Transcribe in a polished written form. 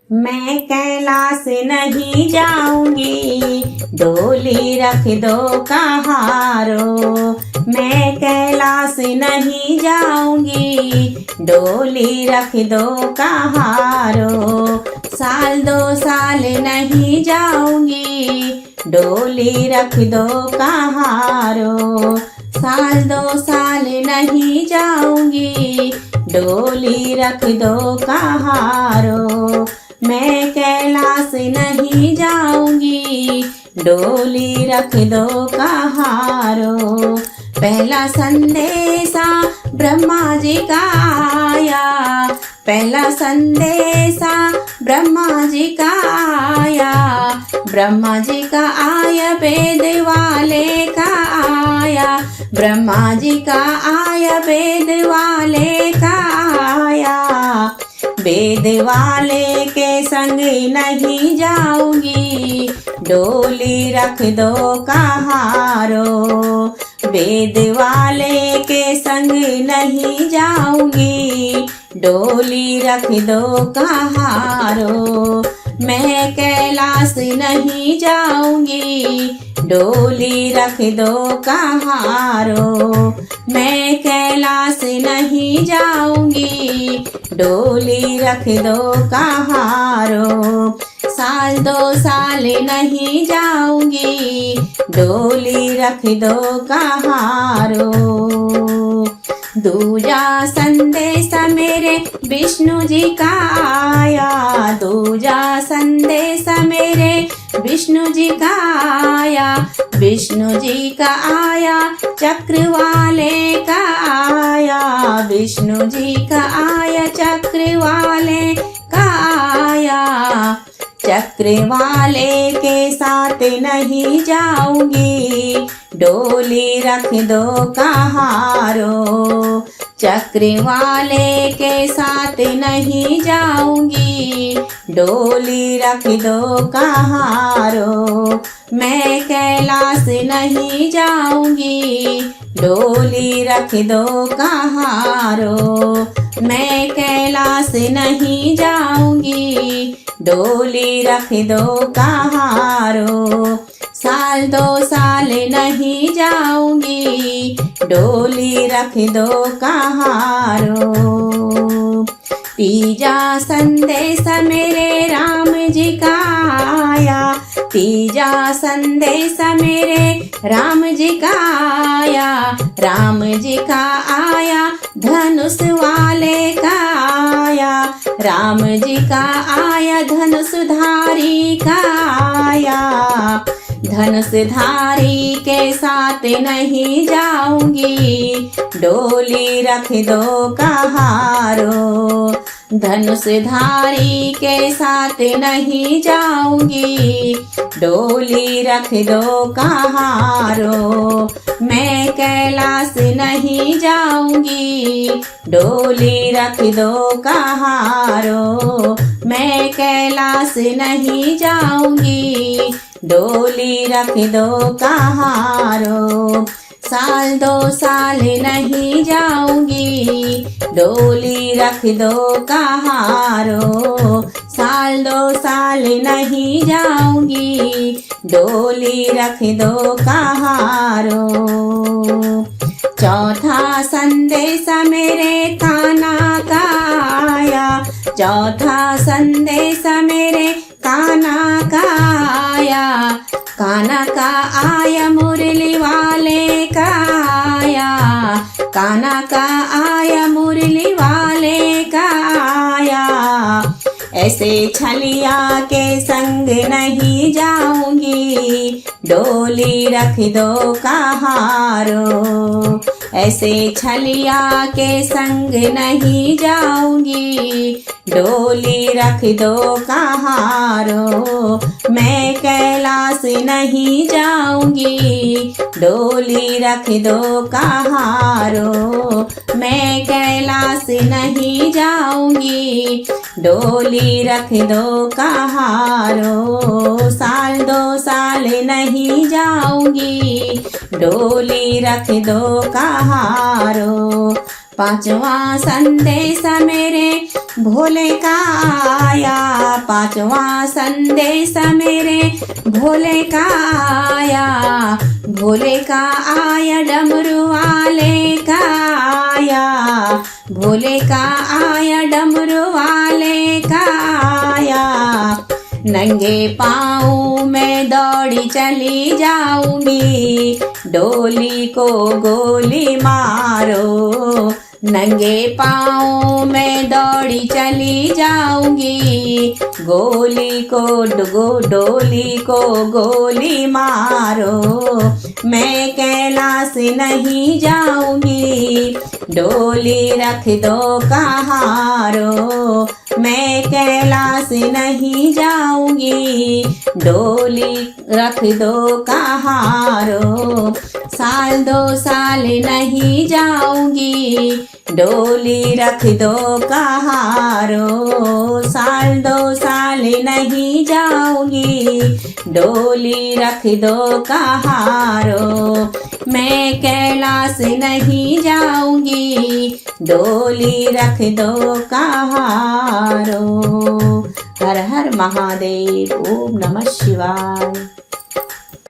मैं कैलाश नहीं जाऊंगी, डोली रख दो कहारो। मैं कैलाश नहीं जाऊंगी, डोली रख दो कहारो। साल 2 साल नहीं जाऊंगी, डोली रख दो कहारो। साल 2 साल नहीं जाऊंगी, डोली रख दो कहारो। मैं कैलाश नहीं जाऊंगी, डोली रख दो कहारो। पहला संदेशा ब्रह्मा जी का आया, पहला संदेशा ब्रह्मा जी का आया। ब्रह्मा जी का आया, वेद वाले का आया। ब्रह्मा जी का आया, वेद वाले का आया। वेद वाले के संग नहीं जाऊंगी, डोली रख दो कहारो। वेद वाले के संग नहीं जाऊंगी, डोली रख दो कहारो। मैं कैलाश नहीं जाऊंगी, डोली रख दो कहारो। मैं कैलाश नहीं जाऊंगी, डोली रख दो कहारो। साल 2 साल नहीं जाऊंगी, डोली रख दो कहारो। दूजा संदेश मेरे विष्णु जी का आया, दूजा संदेश मेरे विष्णु जी का आया। विष्णु जी का आया, चक्र वाले का आया। विष्णु जी का आया, चक्र वाले का आया। चक्र वाले के साथ नहीं जाऊंगी, डोली रख दो कहारो। चक्र वाले के साथ नहीं जाऊंगी, डोली रख दो कहारो। मैं कैलाश नहीं जाऊंगी, डोली रख दो कहारो। मैं कैलाश नहीं जाऊंगी, डोली रख दो कहारो। साल 2 साल नहीं जाऊंगी, डोली रख दो कहारो। तीजा संदेश मेरे राम जी का आया, तीजा संदेश मेरे राम जी का आया। राम जी का आया, धनुष वाले का आया। राम जी का आया, धनुषधारी का आया। धनुषधारी के साथ नहीं जाऊंगी, डोली रख दो कहारो। धनुषधारी के साथ नहीं जाऊंगी, डोली रख दो कहारो। मैं कैलाश नहीं जाऊंगी, डोली रख दो कहारो। मैं कैलाश नहीं जाऊंगी, डोली रख दो कहारो। साल 2 साल नहीं जाऊंगी, डोली रख दो कहारो। साल 2 साल नहीं जाऊंगी, डोली रख दो कहारो। चौथा संदेश मेरे कान्हा का आया, चौथा संदेश मेरे कान्हा का आया। कान्हा का आया, मुरली वाले का आया। कान्हा का आया, मुरली वाले का आया। ऐसे छलिया के संग नहीं जाऊंगी, डोली रख दो कहारो। ऐसे छलिया के संग नहीं जाऊंगी, डोली रख दो कहारो। मैं कैलाश नहीं जाऊंगी, डोली रख दो कहारो। मैं कैलाश नहीं जाऊंगी, डोली रख दो कहारो। साल 2 साल नहीं जाऊंगी, डोली रख दो कहारो। पांचवा संदेश मेरे भोले का आया, पांचवा संदेश मेरे भोले का आया, भोले का आया डमरू वाले का आया, भोले का आया डमरू वाले का आया। नंगे पाँव मैं दौड़ी चली जाऊंगी, डोली को गोली मारो। नंगे पाँव मैं दौड़ी चली जाऊंगी, डोली को गोली मारो। मैं कैलाश नहीं जाऊंगी, डोली रख दो कहारो। मैं कैलाश नहीं जाऊंगी, डोली रख दो कहारो। साल 2 साल नहीं जाऊंगी, डोली रख दो कहारो। साल 2 साल नहीं जाऊंगी, डोली रख दो कहारो। मैं कैलाश नहीं जाऊंगी, डोली रख दो कहारो। हर हर महादेव। ओम नमः शिवाय।